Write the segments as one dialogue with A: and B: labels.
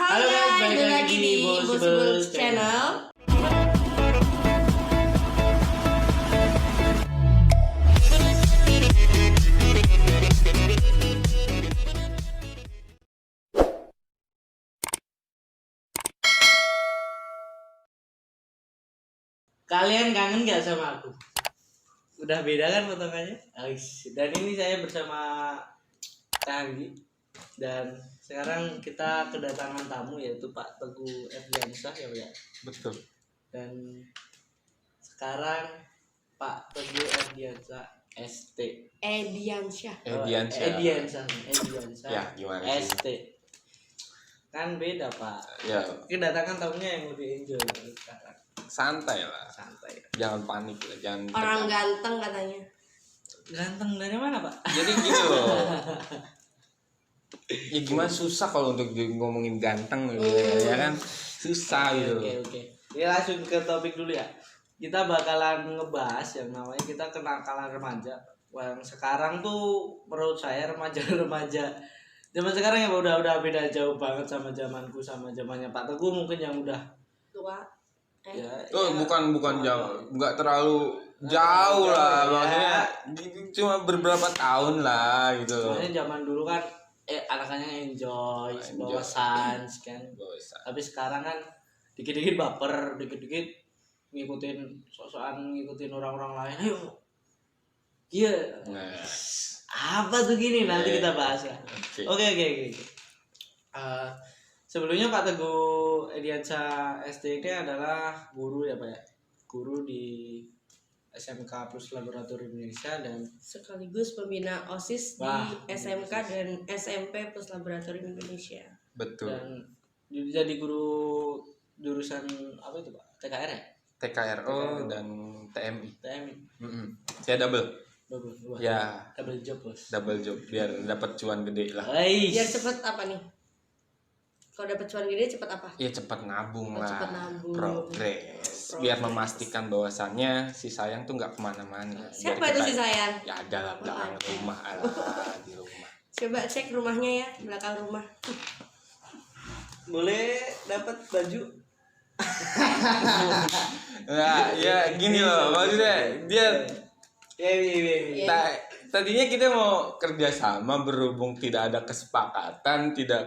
A: Halo guys, balik lagi di Bosibels Channel.
B: Kalian kangen gak sama aku? Udah beda kan potongannya? Dan ini saya bersama Canggi. Dan sekarang kita kedatangan tamu yaitu Pak Teguh Erdiansyah ya.
C: Betul.
B: Dan sekarang Pak Teguh Erdiansyah ST.
A: Ediansyah.
C: Ediansyah. Ya, gimana sih?
B: ST. Kan beda Pak.
C: Ya,
B: Kedatangan tamunya yang lebih enjoy sekarang.
C: santai lah.
B: Santai.
C: Jangan panik lah, jangan
A: Orang
C: tegang.
A: ganteng katanya.
B: Ganteng dari mana Pak?
C: Jadi gitu loh. Ya gimana susah kalau untuk ngomongin ganteng gitu ya kan? Susah gitu.
B: Oke. Ya langsung ke topik dulu ya. Kita bakalan ngebahas yang namanya kita kenakalan remaja. Yang sekarang tuh menurut saya remaja-remaja zaman sekarang ya udah beda jauh banget sama zamanku sama zamannya Pak Teguh mungkin yang udah
A: Tua.
B: ya,
C: Oh,
B: ya,
C: bukan jauh, nggak terlalu jauh lah,
B: ya.
C: maksudnya cuma beberapa tahun lah gitu.
B: Soalnya zaman dulu kan anak-anaknya enjoy, bawa sans kan.
C: Bosan.
B: Tapi sekarang kan dikit-dikit baper, dikit-dikit ngikutin sok-sokan ngikutin orang-orang lain. Ayo. Iya.
C: Nah,
B: Apa tuh gini nanti kita bahas ya.
C: oke.
B: Oke. Sebelumnya Pak Teguh Ediansyah ST ini adalah guru ya Pak ya. Guru di SMK Plus Laboratorium Indonesia dan
A: Sekaligus pembina OSIS
B: Wah,
A: di SMK dan SMP Plus Laboratorium Indonesia.
C: Betul.
B: dan jadi guru jurusan apa itu Pak? TKR ya?
C: TKRO dan TMI.
B: TMI.
C: Saya double.
B: Wah,
C: Ya,
B: double job bos.
C: double job biar dapat cuan gede lah.
A: Biar cepet apa nih? Kalau dapat cuan gede cepet apa?
C: Ya cepat nabung
A: Oh,
C: lah.
A: cepat nabung.
C: Progres. Biar memastikan bahwasannya si sayang tuh nggak kemana-mana.
A: Siapa
C: Biar
A: itu
C: kita-
A: si sayang?
C: Ya ada lah belakang
A: ada.
C: rumah lah di rumah.
A: Coba cek rumahnya ya, belakang rumah.
B: Boleh dapat baju?
C: Nah, ya gini loh maksudnya dia
B: Iya.
C: tadinya kita mau kerjasama berhubung tidak ada kesepakatan tidak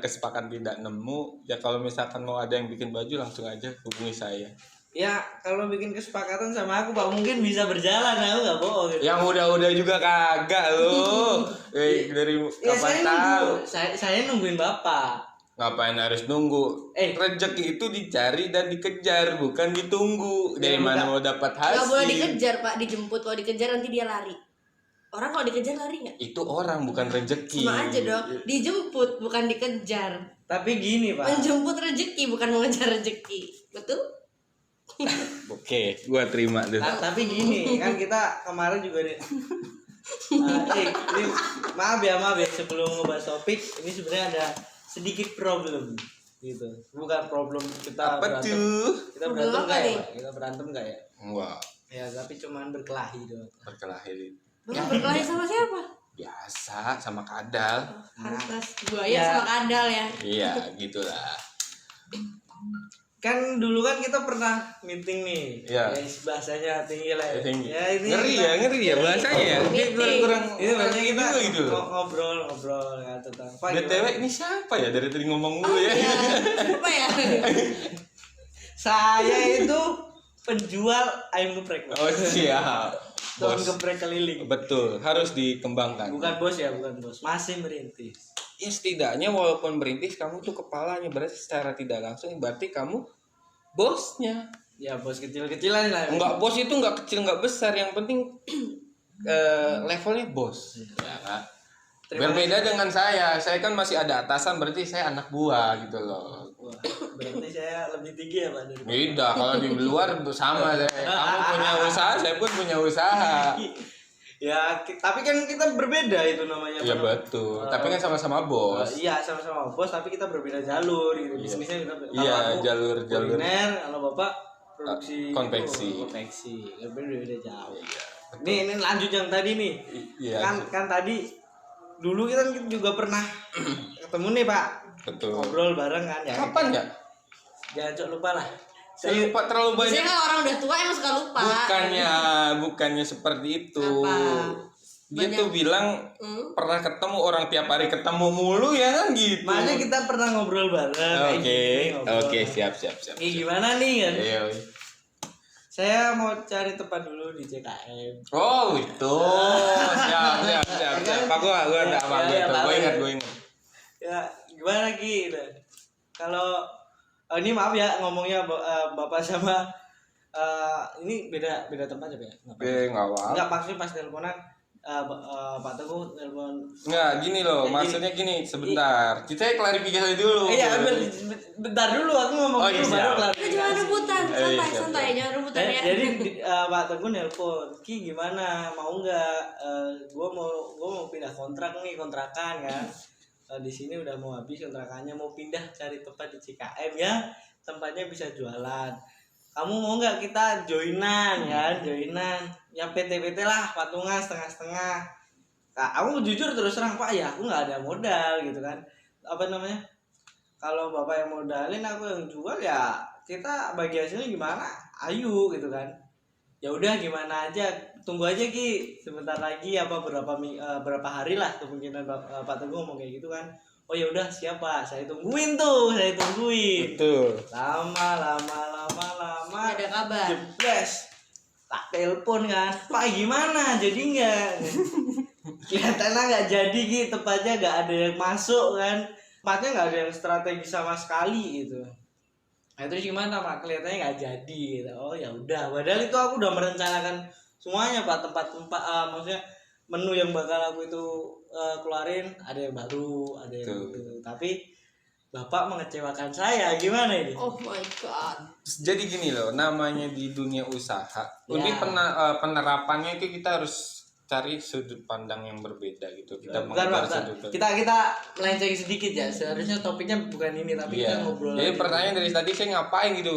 C: nemu ya kalau misalkan mau ada yang bikin baju langsung aja hubungi saya.
B: Ya kalau bikin kesepakatan sama aku Pak mungkin bisa berjalan, aku nggak bohong.
C: Yang udah juga kagak loh. Dari
B: Ya
C: kapan
B: saya
C: tahu?
B: nunggu, saya nungguin Bapak.
C: Ngapain harus nunggu? Rezeki itu dicari dan dikejar, bukan ditunggu. Dari
B: Ya,
C: mana
B: bukan.
C: mau dapat
A: Gak
C: hasil?
A: boleh dikejar Pak, dijemput. Kalau dikejar nanti dia lari. Orang kalau dikejar lari nggak?
C: Itu orang bukan rezeki.
A: Sama aja dong, dijemput bukan dikejar.
B: Tapi gini Pak.
A: Menjemput rezeki bukan mengejar rezeki, betul?
C: Oke, gua terima deh.
B: Tapi gini kan kita kemarin juga nih. Ini maaf ya sebelum ngebahas topik ini sebenarnya ada sedikit problem gitu. Bukan problem kita
C: Apa
B: berantem.
C: tuh?
B: Kita
A: Problem
B: berantem
A: apa
B: nggak ya
A: nih?
B: Pak? Kita berantem nggak ya?
C: Wah,
B: Ya tapi cuman berkelahi doang.
C: berkelahi.
A: Bapak berkelahi sama siapa?
C: Biasa sama kadal.
A: Pantas buaya
B: Ya.
A: sama kadal ya.
C: Iya, gitulah.
B: Kan dulu kan kita pernah meeting nih.
C: Iya.
B: Bahasanya tinggi lah.
C: Tinggi.
B: Ya, ini
C: Ngeri ya bahasanya ya. Dia
A: Meeting.
C: kurang
B: Ini bahasanya kita
C: gitu.
B: ngobrol ya tentang apa
C: BTW ini siapa ya dari tadi ngomong mulu ya?
A: Ya, siapa ya?
B: Saya itu penjual ayam geprek. Pak.
C: Oh siap.
B: Tukang
C: Bos.
B: geprek keliling.
C: Betul, harus dikembangkan.
B: Bukan bos ya, bukan bos. Masih merintis.
C: Ya setidaknya walaupun merintis kamu tuh kepalanya, berarti secara tidak langsung berarti kamu bosnya.
B: Ya bos kecil-kecilan lah.
C: Enggak, bos itu enggak kecil enggak besar, yang penting levelnya bos. Ya kan? Berbeda dengan saya kan masih ada atasan, berarti saya anak buah gitu loh.
B: Wah, berarti saya lebih tinggi ya Pak dari
C: Beda kalau di luar sama saya. Kamu punya usaha, saya pun punya usaha.
B: Ya, tapi kan kita berbeda itu namanya.
C: Iya
B: Pak.
C: betul. Tapi kan sama-sama bos.
B: Iya sama-sama bos, tapi kita berbeda jalur gitu. Bisnisnya kita
C: Iya,
B: kalau aku
C: jalur.
B: kuliner, kalau bapak produksi
C: Konveksi.
B: konveksi. Berbeda jauh. Ini lanjut yang tadi nih.
C: Iya.
B: Kan tadi dulu kita juga pernah ketemu nih Pak.
C: Betul.
B: ngobrol bareng kan ya.
C: Kapan ya?
B: Jangan cok lupa lah.
C: Saya lupa terlalu banyak.
A: Biasanya kalau orang udah tua emang suka lupa.
C: Bukannya seperti itu.
A: Apa?
C: Dia
A: Banyak.
C: tuh bilang pernah ketemu orang tiap hari ketemu mulu ya kan gitu.
B: Makanya kita pernah ngobrol bareng. kayak
C: Oke,
B: gini, ngobrol.
C: oke, siap.
B: Ini gimana nih kan?
C: Iya.
B: Saya mau cari tempat dulu di CKM.
C: Oh itu, siap. Pak gua ada apa
B: Ya,
C: itu?
B: ya,
C: Gue
B: tahu.
C: ingat.
B: Ya gimana Ki? Kalau ini maaf ya ngomongnya bapak sama ini beda tempat ya Pak?
C: Nggak apa.
B: Enggak pasti pas teleponan Pak Teguh telepon.
C: Nggak gini loh, maksudnya gini sebentar. Kita klarifikasi dulu.
B: Iya, bentar dulu aku ngomong
C: Oh,
B: dulu
C: iya,
B: baru
C: siap.
B: kelar.
A: Jangan rebutan, santai, jangan rebutan ya.
B: Jadi Pak Teguh nelpon, Ki gimana? Mau nggak? Gua mau pindah kontrakan kan. Di sini udah mau habis kontrakannya, mau pindah cari tempat di CKM ya, tempatnya bisa jualan. Kamu mau nggak kita joinan ya PT lah, patungan setengah-setengah. Nah, aku jujur terus terang Pak ya, aku nggak ada modal gitu kan. Apa namanya? Kalau bapak yang modalin, aku yang jual ya kita bagi hasilnya gimana? Ayo gitu kan. Ya udah gimana aja, tunggu aja Ki, sebentar lagi apa berapa hari lah kemungkinan Pak Teguh ngomong kayak gitu kan. Oh ya udah siapa? Saya tungguin.
C: Betul.
B: Lama.
A: Nggak ada kabar.
B: Jebres. Tak telepon kan. Pak gimana? Jadi nggak? Kelihatannya nggak jadi Ki, tempatnya nggak ada yang masuk kan. Tempatnya nggak ada yang strategis sama sekali gitu. Nah terus gimana Pak? Kelihatannya nggak jadi gitu. Oh ya udah. Padahal itu aku udah merencanakan semuanya Pak, tempat maksudnya menu yang bakal aku itu keluarin, ada yang baru, ada yang gitu. Tapi Bapak mengecewakan saya, gimana ini?
A: Oh my god.
C: Jadi gini loh, namanya di dunia usaha, ini penerapannya itu kita harus cari sudut pandang yang berbeda gitu. Kita mengejar sudut.
B: Kita melenceng sedikit ya. Seharusnya topiknya bukan ini, tapi kita ngobrol.
C: Jadi
B: lagi.
C: pertanyaan dari tadi saya ngapain gitu?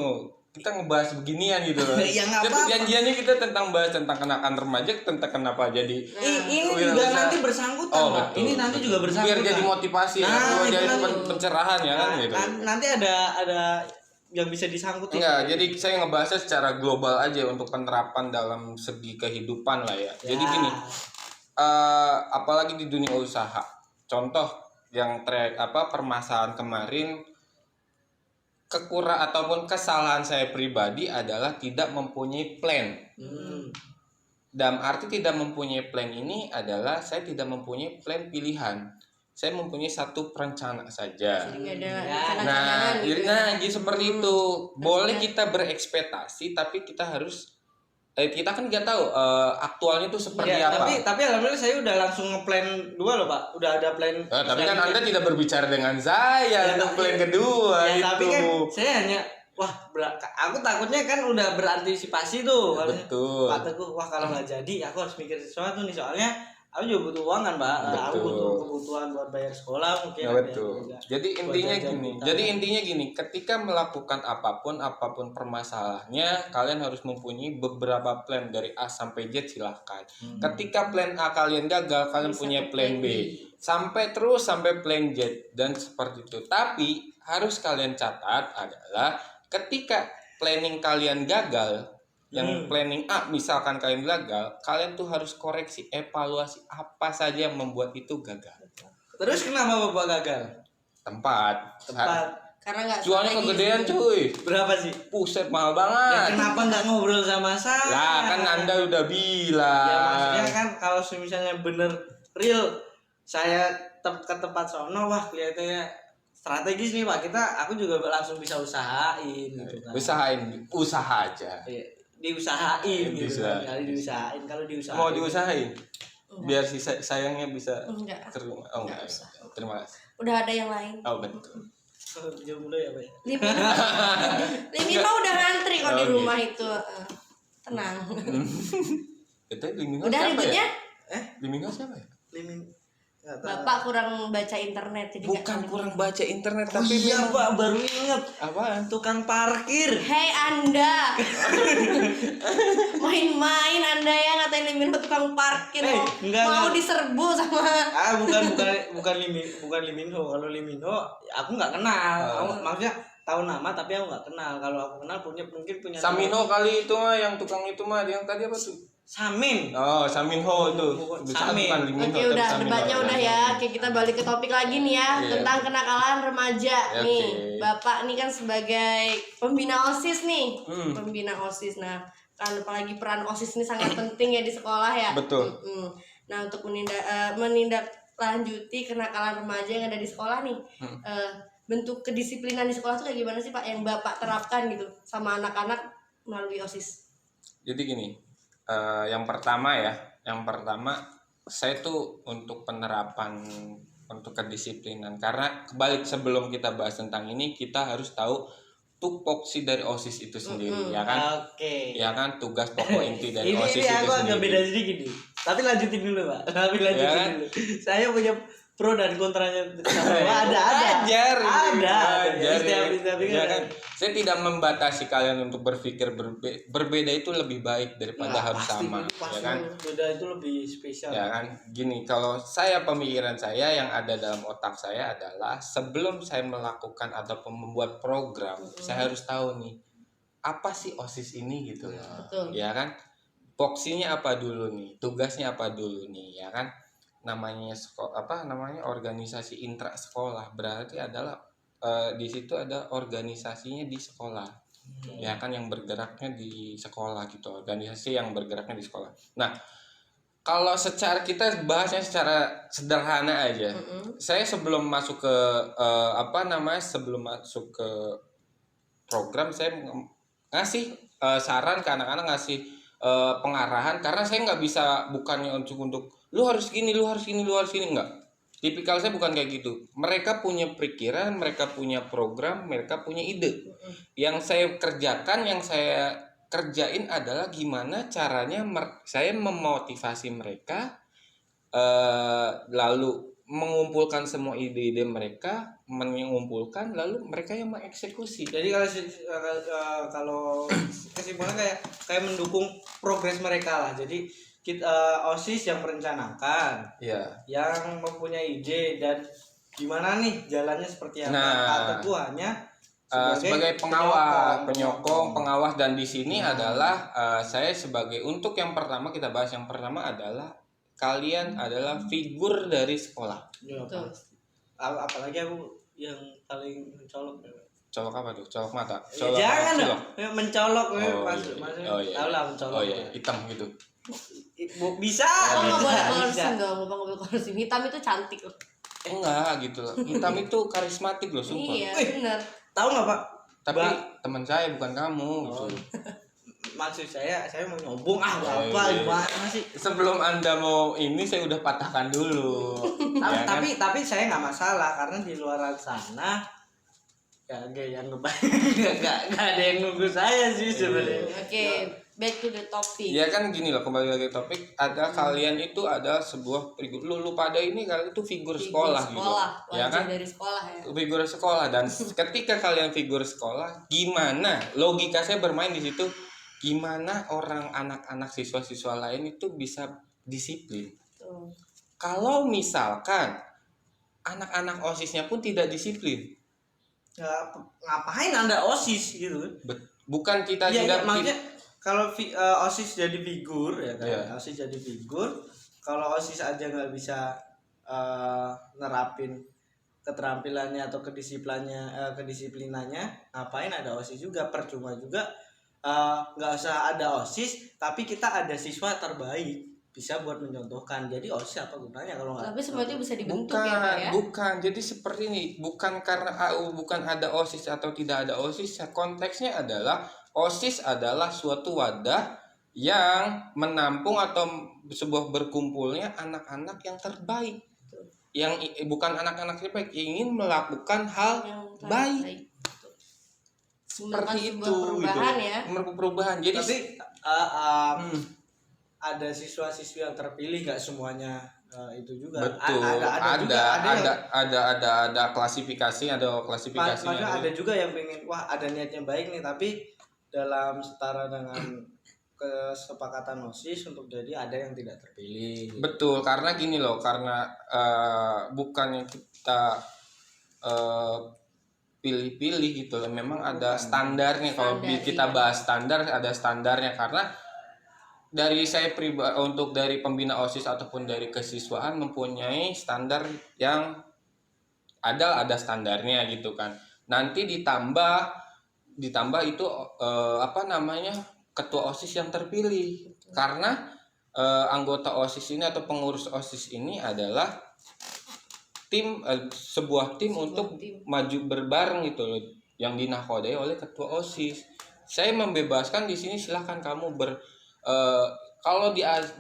C: Kita ngebahas beginian gitu loh.
B: Ya, nggak
C: Jadi
B: apa-apa.
C: perjanjiannya kita bahas tentang kenakan remaja, tentang kenapa jadi
B: Ini juga nanti bersangkutan, Pak.
C: betul.
B: Ini nanti juga bersangkutan.
C: Biar jadi motivasi,
B: Nah, itu
C: jadi
B: nanti.
C: pencerahan ya kan gitu.
B: Nanti ada yang bisa disangkutin.
C: Enggak, jadi saya ngebahasnya secara global aja untuk penerapan dalam segi kehidupan lah ya. Jadi gini, apalagi di dunia usaha. Contoh yang permasalahan kemarin, ataupun kesalahan saya pribadi adalah tidak mempunyai plan. Dalam arti tidak mempunyai plan ini adalah saya tidak mempunyai plan pilihan. Saya mempunyai satu perencana saja.
A: Jadi ada
C: Jadi seperti itu. Boleh kita berekspektasi, tapi kita harus kita kan nggak tahu aktualnya itu seperti
B: Ya,
C: apa.
B: tapi alhamdulillah saya udah langsung ngeplan 2 loh Pak. Udah ada plan.
C: Tapi kan Anda tidak berbicara dengan saya untuk plan kedua
B: ya,
C: itu.
B: Tapi kan saya hanya aku takutnya kan udah berantisipasi tuh.
C: Betul.
B: Pak Teguh, kalau nggak jadi aku harus mikir sesuatu nih, soalnya aku juga butuh uang kan Pak.
C: Betul.
B: Aku butuh kebutuhan buat bayar sekolah mungkin.
C: Ya, betul. Jadi intinya gini, ketika melakukan apapun permasalahannya, kalian harus mempunyai beberapa plan dari A sampai Z, silahkan. Ketika plan A kalian gagal, kalian punya plan B. Sampai plan Z dan seperti itu. Tapi harus kalian catat adalah ketika planning kalian gagal, yang planning A misalkan kalian gagal, kalian tuh harus koreksi, evaluasi apa saja yang membuat itu gagal.
B: Terus kenapa Bapak gagal?
C: Tempat.
A: Karena nggak
C: Jualnya kegedean cuy.
B: Berapa sih?
C: Puset mahal
B: Ya,
C: banget.
B: kenapa nggak ngobrol sama saya?
C: Lah kan Anda udah bilang.
B: Ya maksudnya kan kalau misalnya bener real saya ke tempat sono, wah kelihatannya strategis nih Pak. Aku juga langsung bisa usahain gitu kan.
C: Usaha aja.
B: Diusahain gitu kan. Kalau diusahain.
C: Mau diusahain? Biar si sayangnya bisa
A: Enggak.
C: terima.
A: Enggak usah.
C: Terima kasih.
A: Udah ada yang lain.
C: Oh betul.
B: Jomblo ya Pak.
A: Limin mah udah ngantri kok di
C: Oh,
A: rumah itu. Tenang.
C: Itu Limingo
A: Udah
C: siapa
A: ributnya?
C: ya? Limingo siapa ya?
B: Limin Nggak tahu.
A: Bapak kurang baca internet jadi nggak
C: Bukan
A: tahu.
C: kurang baca internet
B: Oh
C: tapi
B: iya
C: memang
B: Pak, baru inget
C: apaan?
B: tukang parkir.
A: Hei Anda, main-main Anda ya ngatain Limino tukang parkir, mau
B: enggak.
A: diserbu sama.
B: Bukan Liminho. Kalau Liminho aku nggak kenal. Maksudnya tahu nama tapi aku nggak kenal. Kalau aku kenal mungkin punya
C: Saminho kali itu mah yang tukang itu mah yang tadi apa tuh?
B: Samin.
C: Oh, Saminho itu.
B: Samin.
C: Bukan Liminho,
A: Oke
C: tapi
A: udah
C: Saminho.
A: debatnya udah ya. Oke kita balik ke topik lagi nih ya
C: Iya.
A: tentang kenakalan remaja
C: Oke.
A: nih. Bapak nih kan sebagai pembina OSIS nih,
C: Hmm.
A: pembina OSIS. Nah kan apalagi peran OSIS ini sangat penting ya di sekolah ya.
C: Betul.
A: Nah untuk menindaklanjuti kenakalan remaja yang ada di sekolah nih, bentuk kedisiplinan di sekolah tuh kayak gimana sih Pak yang Bapak terapkan gitu sama anak-anak melalui OSIS?
C: Jadi gini, yang pertama saya tuh untuk penerapan untuk kedisiplinan, karena kebalik sebelum kita bahas tentang ini kita harus tahu tupoksi dari OSIS itu sendiri, ya kan?
B: Oke.
C: Ya kan, tugas pokok inti dari OSIS
B: Ini
C: itu
B: aku agak
C: sendiri.
B: beda sedikit nih. Tapi lanjutin dulu Pak.
C: Ya kan?
B: Dulu. Saya punya pro dan kontranya. Ada.
C: Ajar,
B: Setiap
C: ya kan? Saya tidak membatasi kalian untuk berpikir berbeda itu lebih baik daripada harus sama, ya kan?
B: Beda itu lebih spesial.
C: Ya kan, gini, kalau pemikiran saya yang ada dalam otak saya adalah sebelum saya melakukan ataupun membuat program, saya harus tahu nih apa sih OSIS ini gitu loh,
A: Betul.
C: ya kan? Poksinya apa dulu nih, tugasnya apa dulu nih, ya kan? Namanya organisasi intra sekolah, berarti adalah di situ ada organisasinya di sekolah, ya kan, yang bergeraknya di sekolah gitu, organisasi yang bergeraknya di sekolah. Nah, kalau kita bahasnya secara sederhana aja, saya sebelum masuk ke sebelum masuk ke program, saya ngasih saran ke anak-anak, ngasih pengarahan, karena saya nggak bisa bukannya untuk lu harus gini, enggak. Tipikal saya bukan kayak gitu. Mereka punya pikiran, mereka punya program, mereka punya ide. Yang saya kerjain adalah gimana caranya saya memotivasi mereka, lalu mengumpulkan semua ide-ide mereka, lalu mereka yang mengeksekusi.
B: Jadi kalau kesimpulannya kayak mendukung progres mereka lah. Jadi OSIS yang merencanakan,
C: ya,
B: yang mempunyai ide dan gimana nih jalannya seperti apa.
C: Nah,
B: Tentu hanya
C: sebagai penyokong, pengawas, dan di sini adalah saya sebagai untuk yang pertama kita bahas, yang pertama adalah kalian adalah figur dari sekolah.
B: Ya, apalagi aku yang paling mencolok.
C: Colok apa tuh? Colok mata?
B: Colok jangan dong, mencolok.
C: Oh iya.
B: Tahu lah mencolok.
C: Oh iya, hitam gitu.
B: Bisa.
A: Nggak boleh korsin dong, lupa ngambil korsin. Hitam itu cantik loh.
C: Enggak gitu loh. Hitam itu karismatik loh, sumpah.
A: Iya benar.
B: Tahu nggak Pak?
C: Tapi teman saya bukan kamu.
B: Oh. Maksud saya mau nyombong gimana sih?
C: Sebelum Anda mau ini saya udah patahkan dulu.
B: Tapi saya nggak masalah karena di luar sana ya yang nggak ada yang nunggu saya sih sebenarnya.
A: Oke, back to the topic.
C: Ya kan gini loh, kembali lagi ke topik. Ada kalian itu ada sebuah figur. Lu pada ini kalian itu figur sekolah gitu. Ya kan?
A: Dari sekolah ya.
C: Figur sekolah, dan ketika kalian figur sekolah, gimana logika saya bermain di situ? Gimana anak-anak siswa-siswa lain itu bisa disiplin? Kalau misalkan anak-anak OSISnya pun tidak disiplin,
B: ya, ngapain Anda OSIS gitu?
C: Bukan kita
B: ya,
C: tidak.
B: Maksudnya kalau OSIS jadi figur ya kan?
C: Yeah.
B: OSIS jadi figur. Kalau OSIS aja nggak bisa nerapin keterampilannya atau kedisiplinannya, ngapain ada OSIS juga? Percuma juga. Nggak usah ada OSIS, tapi kita ada siswa terbaik, bisa buat mencontohkan. Jadi OSIS apa gunanya kalau nggak?
A: Tapi semua itu bisa dibentuk
C: bukan,
A: ya Pak ya?
C: Bukan. Jadi seperti ini, bukan karena bukan ada OSIS atau tidak ada OSIS. Konteksnya adalah OSIS adalah suatu wadah yang menampung atau sebuah berkumpulnya anak-anak yang terbaik. Yang bukan anak-anak terbaik, ingin melakukan hal yang baik. Seperti itu
A: perubahan
C: gitu.
A: Ya.
C: Perubahan. Jadi
B: tapi ada siswa-siswi yang terpilih, nggak semuanya itu juga.
C: Betul. Ada klasifikasi,
B: Maksudnya ada juga yang pengen, wah ada niatnya baik nih, tapi dalam setara dengan kesepakatan OSIS untuk jadi ada yang tidak terpilih.
C: Betul, karena gini loh, karena bukannya kita pilih-pilih gitu loh, memang ada standarnya. Kalau kita bahas standar, ada standarnya, karena dari saya pribadi, untuk dari pembina OSIS ataupun dari kesiswaan mempunyai standar yang ada standarnya gitu kan. Nanti ditambah itu ketua OSIS yang terpilih. Karena anggota OSIS ini atau pengurus OSIS ini adalah sebuah tim untuk maju berbareng gitu loh, yang dinakodai oleh ketua OSIS. Saya membebaskan di sini, silahkan kamu kalau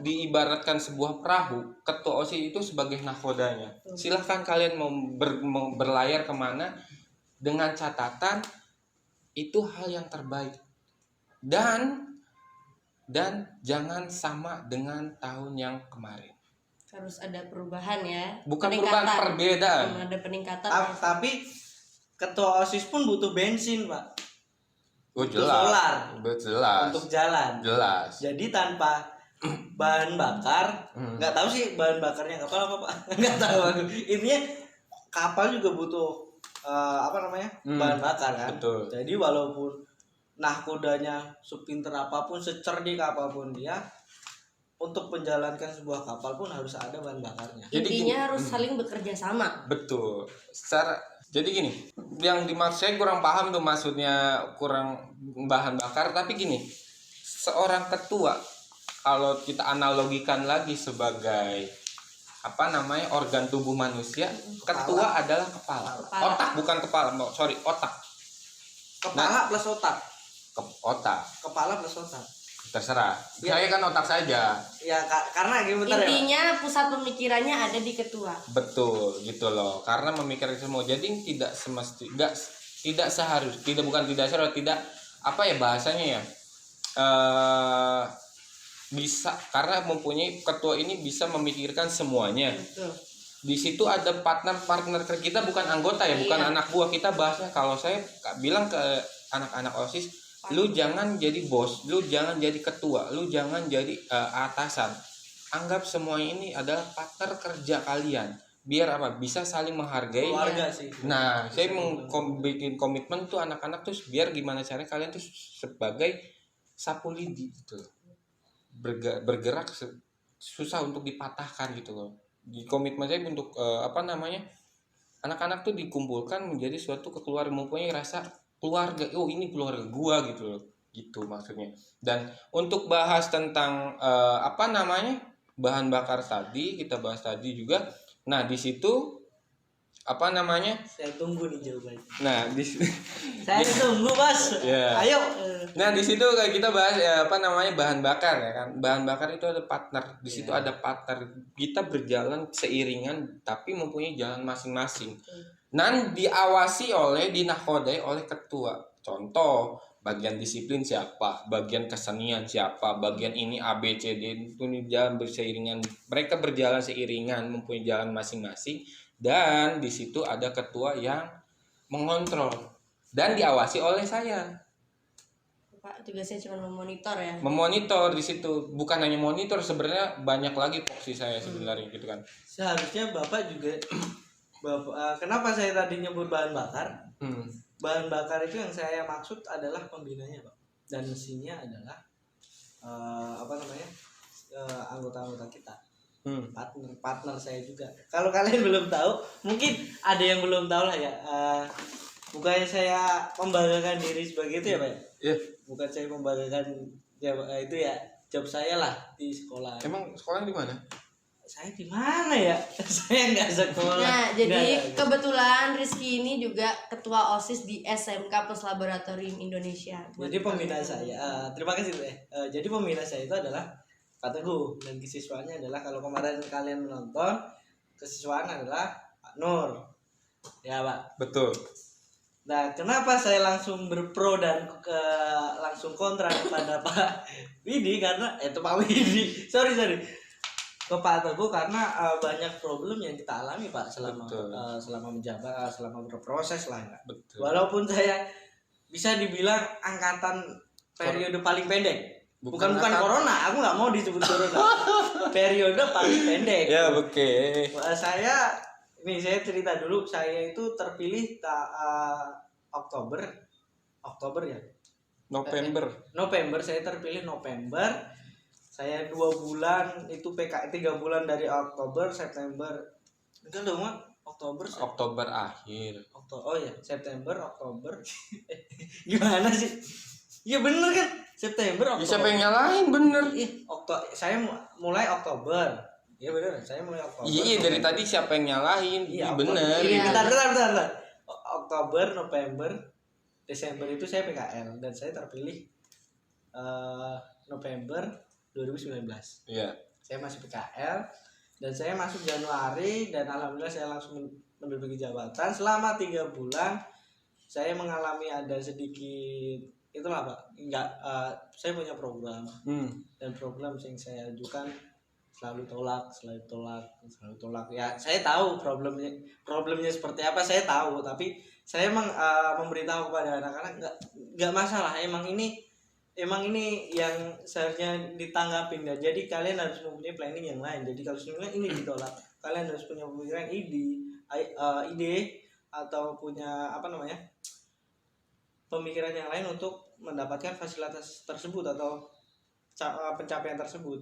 C: diibaratkan sebuah perahu, ketua OSIS itu sebagai nakodanya. Silahkan kalian mau berlayar kemana, dengan catatan itu hal yang terbaik. Dan jangan sama dengan tahun yang kemarin.
A: Harus ada perubahan ya.
C: Bukan perubahan, perbedaan.
A: Ada peningkatan.
B: Tapi ketua OSIS pun butuh bensin, Pak.
C: Jelas.
B: Solar.
C: Jelas.
B: Untuk jalan.
C: Jelas.
B: Jadi tanpa bahan bakar, nggak tahu sih bahan bakarnya kapal apa, Pak. Nggak tahu. Intinya kapal juga butuh bahan bakar kan.
C: Betul.
B: Jadi walaupun nahkodanya sepinter apapun, secerdik apapun dia, untuk menjalankan sebuah kapal pun harus ada bahan bakarnya.
A: Intinya harus saling bekerja sama.
C: Betul. Jadi gini, yang dimaksud saya kurang paham tuh, maksudnya kurang bahan bakar, tapi gini, seorang ketua kalau kita analogikan lagi sebagai organ tubuh manusia, ketua adalah kepala. Otak, bukan kepala, otak.
B: Kepala plus otak.
C: Otak.
B: Kepala plus otak.
C: Terserah. Ya. Saya kan otak saja.
B: Ya karena gimana
A: intinya ya, pusat pemikirannya ada di ketua.
C: Betul, gitu loh. Karena memikirkan semua. Jadi tidak bahasanya ya. Bisa, karena mempunyai ketua ini bisa memikirkan semuanya.
A: Betul.
C: Di situ ada partner kita, bukan anggota ya, bukan anak buah. Kita bahasnya, kalau saya bilang ke anak-anak OSIS, lu jangan jadi bos, lu jangan jadi ketua, lu jangan jadi atasan. Anggap semua ini adalah partner kerja kalian. Biar bisa saling menghargai.
B: Keluarga sih.
C: Nah, saya bikin komitmen tuh anak-anak tuh, biar gimana caranya kalian tuh sebagai sapu lidi gitu. Bergerak susah untuk dipatahkan gitu loh. Di komitmen saya untuk anak-anak tuh dikumpulkan menjadi suatu kekeluargaan, mempunyai rasa keluarga. Oh, ini keluarga gua gitu loh, gitu maksudnya. Dan untuk bahas tentang bahan bakar tadi, kita bahas tadi juga. Nah, di situ
B: saya tunggu nih jawabannya.
C: Nah,
B: saya tunggu, Mas.
C: Yeah.
B: Ayo.
C: Nah, di situ kayak kita bahas bahan bakar ya kan. Bahan bakar itu ada partner. Di situ ada partner. Kita berjalan seiringan tapi mempunyai jalan masing-masing. Dan dinakodai oleh ketua. Contoh, bagian disiplin siapa, bagian kesenian siapa, bagian ini A B C D, itu jalan berseiringan. Mereka berjalan seiringan, mempunyai jalan masing-masing. Dan di situ ada ketua yang mengontrol dan diawasi oleh saya.
A: Pak, tugasnya cuma memonitor ya.
C: Memonitor di situ, bukan hanya monitor, sebenarnya banyak lagi fungsi saya sebenarnya gitu kan.
B: Seharusnya Bapak juga kenapa saya tadi nyebut bahan bakar? Bahan bakar itu yang saya maksud adalah pembinanya, Pak. Dan mesinnya adalah anggota-anggota kita. Partner saya juga. Kalau kalian belum tahu, mungkin ada yang belum tahu lah ya. Bukannya saya membanggakan diri sebagai itu ya, Pak.
C: Iya.
B: Bukan saya membanggakan itu ya, job saya lah di sekolah.
C: Emang sekolahnya di mana?
B: Saya di mana ya? Saya nggak sekolah.
A: Nah, jadi kebetulan Rizky ini juga ketua OSIS di SMK Plus Laboratorium Indonesia.
B: Jadi pembina saya, terima kasih jadi pembina saya itu adalah Pak Teguh, dan kesiswaannya adalah, kalau kemarin kalian menonton, kesiswaan adalah Pak Nur. Ya, Pak.
C: Betul.
B: Nah, kenapa saya langsung berpro dan langsung kontra kepada Pak Widi? Karena Pak Widi, sorry. ke Pak Teguh karena banyak problem yang kita alami Pak selama
C: Betul.
B: selama menjabat, selama berproses lah ya.
C: Betul.
B: Walaupun saya bisa dibilang angkatan periode paling pendek. Bukan
C: angkatan.
B: corona, aku nggak mau disebut corona. Periode paling pendek.
C: Ya, oke.
B: Saya cerita dulu, saya itu terpilih Oktober ya. November saya terpilih November. Saya 2 bulan itu PK 3 bulan dari Oktober, September. Enggak dong, Mak.
C: Oktober akhir.
B: Oh ya, September, Oktober. Gimana sih? Iya bener kan? September, Oktober.
C: Ya, siapa yang nyalahin bener?
B: Saya mulai Oktober. Iya bener, saya mulai Oktober.
C: Iya, dari tadi siapa yang nyalahin?
B: Iya,
C: bener.
A: Iya.
B: Bentar. Oktober, November, Desember itu saya PKL dan saya terpilih November 2019.
C: Iya.
B: Saya masih PKL dan saya masuk Januari dan alhamdulillah saya langsung menduduki jabatan. Selama 3 bulan saya mengalami ada sedikit itulah Pak. Saya punya program dan program yang saya ajukan selalu tolak. Ya, saya tahu problemnya seperti apa, saya tahu, tapi saya memberitahu kepada anak-anak nggak masalah. Emang ini yang seharusnya ditanggapin ya. Jadi kalian harus mempunyai planning yang lain. Jadi kalau sebenarnya ini ditolak, kalian harus punya pemikiran ide atau punya pemikiran yang lain untuk mendapatkan fasilitas tersebut atau pencapaian tersebut.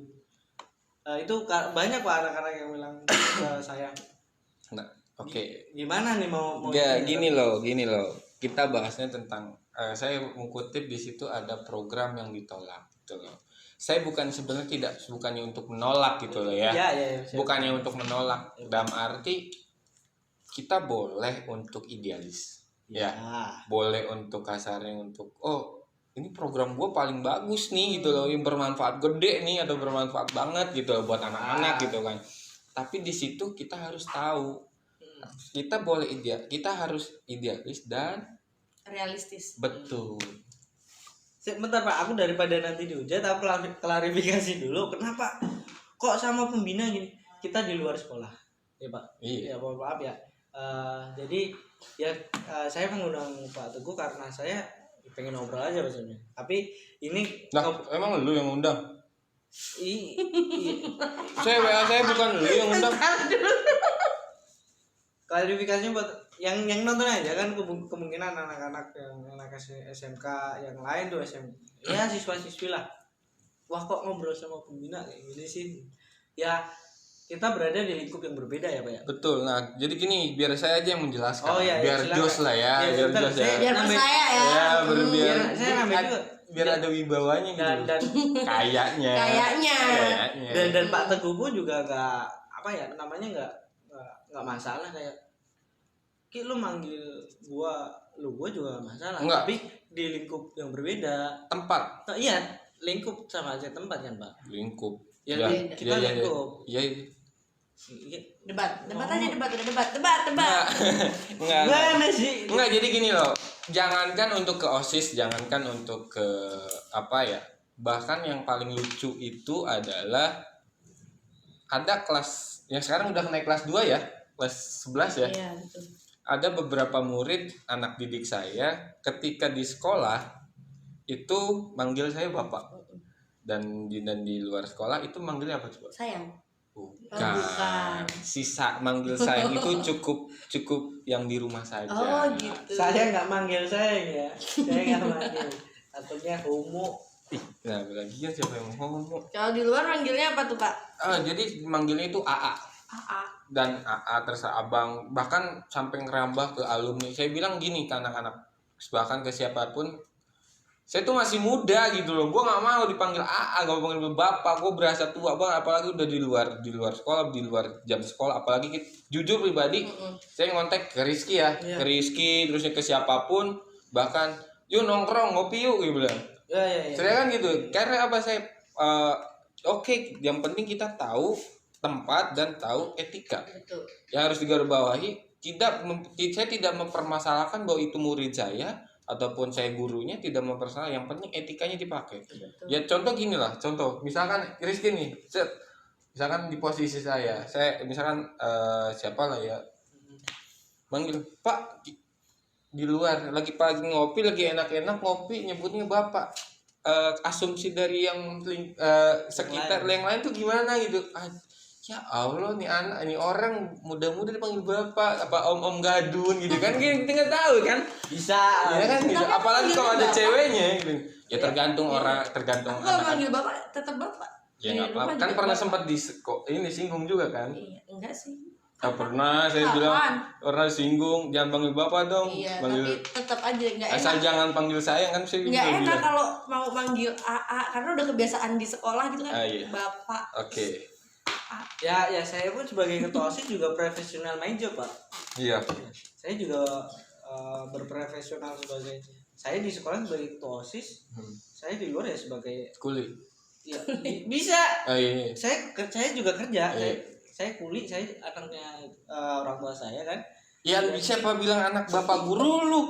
B: Itu banyak Pak anak-anak yang bilang ke saya.
C: Nah, oke.
B: Gimana nih mau
C: Gini loh. Kita bahasnya tentang saya mengutip di situ ada program yang ditolak gitu loh. Saya bukannya untuk menolak gitu loh ya.
B: Iya,
C: Bukannya untuk menolak dalam arti kita boleh untuk idealis. Ya. Boleh untuk kasarnya untuk ini program gue paling bagus nih gitu loh, yang bermanfaat gede nih atau bermanfaat banget gitu loh buat anak-anak gitu kan. Tapi di situ kita harus tahu kita harus idealis dan
A: realistis.
C: betul.
B: Sebentar Pak, aku daripada nanti dihujat, aku klarifikasi dulu. Kenapa kok sama pembina gini? Kita di luar sekolah, ya Pak.
C: Iya.
B: Ya maaf ya. Jadi ya saya mengundang Pak Teguh karena saya pengen ngobrol aja maksudnya. Tapi ini
C: emang lu yang undang? Saya bukan lu yang undang.
B: Klarifikasinya buat yang nonton aja kan, kemungkinan anak-anak yang anak SMK yang lain tuh ya siswa-siswi lah. Wah kok ngobrol sama pembina kayak gini sih? Ya kita berada di lingkup yang berbeda ya Pak ya.
C: Betul. Nah jadi gini, biar saya aja yang menjelaskan.
B: Iya,
C: biar
B: silakan.
C: jos lah ya.
B: Biar
C: jos ya.
A: Biar percaya ya.
C: Ya
B: saya ngambil juga.
C: Biar ada wibawanya gitu.
B: Dan
C: kayaknya.
B: Dan Pak Teguh pun juga nggak masalah kayak lu manggil gua juga gak masalah.
C: Enggak.
B: Tapi di lingkup yang berbeda.
C: Tempat.
B: Iya, lingkup sama aja tempat kan Pak.
C: Lingkup.
B: Ya, kita lingkup.
C: Iya.
A: Debat aja.
C: Enggak sih. Enggak, jadi gini loh. Jangankan untuk ke OSIS, jangankan untuk ke bahkan yang paling lucu itu adalah ada kelas yang sekarang udah naik kelas 2 ya, kelas 11 ya.
A: Iya, betul.
C: Ada beberapa murid anak didik saya ketika di sekolah itu manggil saya Bapak. Dan di luar sekolah itu manggilnya apa coba?
A: Sayang.
C: Bukan. Sisa manggil sayang itu cukup yang di rumah saja.
A: Oh gitu.
B: Saya nggak manggil sayang ya. Saya nggak manggil. Takutnya homo.
C: Nah, lagi kan siapa yang mau ngomong?
A: Kalau di luar manggilnya apa tuh Pak?
C: Jadi manggilnya itu AA. Dan AA terserah abang, bahkan sampai ngerambah ke alumni. Saya bilang gini ke anak-anak, bahkan ke siapapun, saya tuh masih muda gitu loh, gue nggak mau dipanggil AA, gak mau dipanggil bapak, gue berasa tua banget, apalagi udah di luar sekolah, di luar jam sekolah, apalagi jujur pribadi, saya ngontek ke Rizky ya, ke Rizky, terusnya ke siapapun, bahkan yuk nongkrong ngopi yuk gitu bilang. Saya kan gitu, karena apa saya oke, yang penting kita tahu tempat dan tahu etika.
A: Betul.
C: Yang harus digarisbawahi, saya tidak mempermasalahkan bahwa itu murid saya ataupun saya gurunya, tidak mempermasalahkan, yang penting etikanya dipakai.
A: Betul.
C: Ya contoh gini lah, misalkan Rizky nih, misalkan di posisi saya misalkan siapa lah ya, manggil Pak di luar lagi pagi ngopi, lagi enak-enak ngopi, nyebutnya Bapak. Asumsi dari yang sekitar yang lain tuh gimana gitu. Ya Allah, nih anak, ini orang muda-muda dipanggil Bapak, apa Om Gadun gitu kan, kita nggak tahu kan.
B: Bisa.
C: Ya kan gitu.
A: Tapi
C: Apalagi
A: manggil
C: kalau ada
A: Bapak.
C: ceweknya gitu. Ya tergantung orang, tergantung
A: Aku kalau
C: anak.
A: manggil bapak tetap bapak.
C: Ya
A: Di
C: nggak
A: rumah
C: apa-apa. Kan
A: juga
C: pernah
A: bapak.
C: sempat ini singgung juga kan.
A: Iya, enggak sih.
C: Pernah saya
A: Kapan?
C: bilang pernah singgung, jangan panggil Bapak dong.
A: Iya,
C: Panggil,
A: tapi tetap aja enggak
C: asal
A: enak.
C: jangan panggil saya kan saya
A: Nggak
C: juga
A: enak
C: bilang.
A: kalau mau manggil AA karena udah kebiasaan di sekolah gitu kan.
C: Iya.
A: Bapak.
C: Oke.
B: Ya saya pun sebagai ketua OSIS juga profesional main job, Pak.
C: Iya.
B: Saya juga berprofesional sebagai, saya di sekolah sebagai ketua OSIS, saya di luar ya sebagai
C: Kuli.
B: ya bisa.
C: Oh iya.
B: Saya juga kerja.
C: Iya.
B: Saya kuli, saya anaknya orang tua saya kan.
C: Ya siapa bilang anak Bapak guru lu?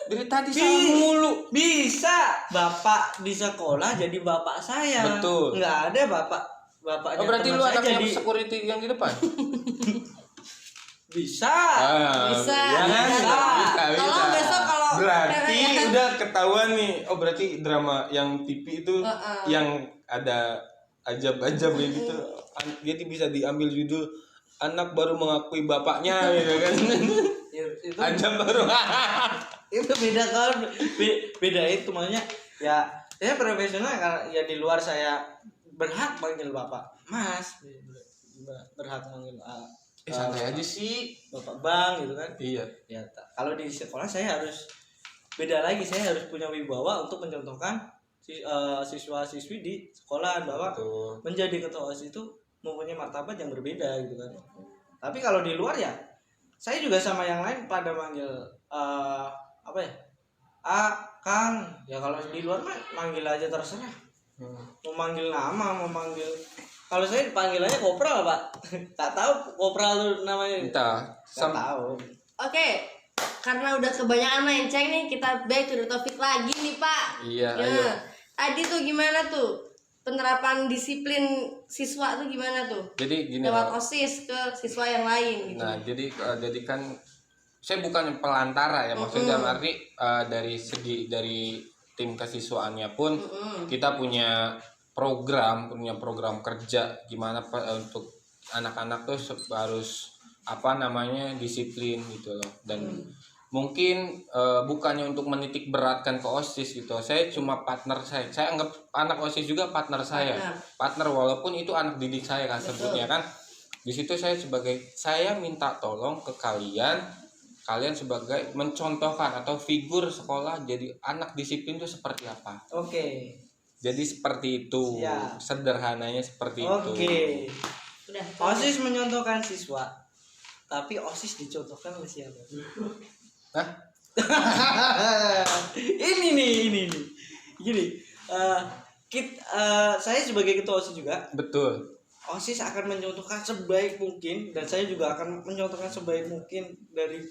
C: Dari tadi salah mulu.
B: Bisa bapak di sekolah jadi bapak saya.
C: Betul.
B: Nggak ada bapaknya
C: Oh berarti
B: teman
C: lu
B: saya
C: anak yang
B: jadi
C: security yang di depan?
B: bisa.
A: Bisa.
C: Ya kan?
A: Bisa. Tolong besok kalau
C: berarti
A: ya kan?
C: udah ketahuan nih. Oh berarti drama yang TV itu yang ada ajab-ajab ya gitu. Jadi bisa diambil judul anak baru mengakui bapaknya gitu kan.
B: Itu
C: Ajab baru.
B: itu beda kan, beda itu maksudnya. Ya saya profesional karena ya di luar saya berhak manggil bapak mas, berhak manggil
C: Santai aja sih.
B: bapak bang gitu kan.
C: Iya.
B: Ya kalau di sekolah saya harus beda lagi, saya harus punya wibawa untuk mencontohkan siswa-siswi di sekolah bahwa
C: Betul.
B: menjadi ketua OSIS itu mempunyai martabat yang berbeda gitu kan. Tapi kalau di luar ya saya juga sama yang lain pada manggil apa ya, Kang. Ya kalau di luar mah manggil aja terserah, mau manggil nama, mau manggil, kalau saya dipanggil aja kopral Pak. Tak tahu kopral lu namanya.
C: Entah.
B: Tak tahu.
A: Oke, karena udah kebanyakan melenceng nih, kita back to the topic lagi nih Pak.
C: Iya,
A: Ya.
C: ayo.
A: Tadi tuh gimana tuh penerapan disiplin siswa tuh gimana tuh?
C: Jadi gini
A: Lewat
C: loh.
A: OSIS ke siswa yang lain gitu.
C: Nah, jadi kan saya bukan pelantara ya, maksudnya dalam arti dari segi dari tim kesiswaannya pun kita punya program kerja gimana untuk anak-anak tuh harus apa namanya disiplin gitu loh. Dan mungkin bukannya untuk menitik beratkan ke OSIS gitu. Saya cuma partner saya anggap anak OSIS juga partner saya. Partner walaupun itu anak didik saya kan sebutnya kan. Di situ saya minta tolong ke kalian sebagai mencontohkan atau figur sekolah jadi anak disiplin itu seperti apa.
B: Oke.
C: Jadi seperti itu.
B: Siap.
C: Sederhananya seperti itu.
B: Oke.
A: Udah.
B: OSIS menyontohkan siswa, tapi OSIS dicontohkan oleh siapa?
C: Hah?
B: ini nih. Gini, saya sebagai ketua OSIS juga,
C: Betul.
B: OSIS akan mencontohkan sebaik mungkin, dan saya juga akan mencontohkan sebaik mungkin dari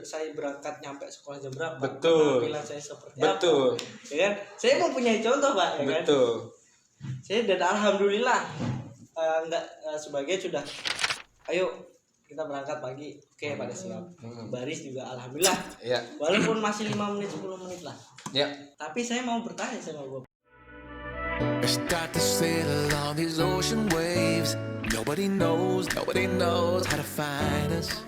B: saya berangkat nyampe sekolah jam berapa,
C: Betul.
B: penampilan saya seperti
C: Betul.
B: apa, ya kan? Saya mempunyai contoh Pak, ya kan?
C: Betul.
B: Saya dan alhamdulillah sebagai sudah, ayo kita berangkat pagi, oke pada siap, baris juga alhamdulillah,
C: Ya.
B: walaupun masih 5 menit 10 menit lah,
C: Ya.
B: tapi saya mau bertanya sama Bapak.
D: We start to sail along these ocean waves. Nobody knows how to find us.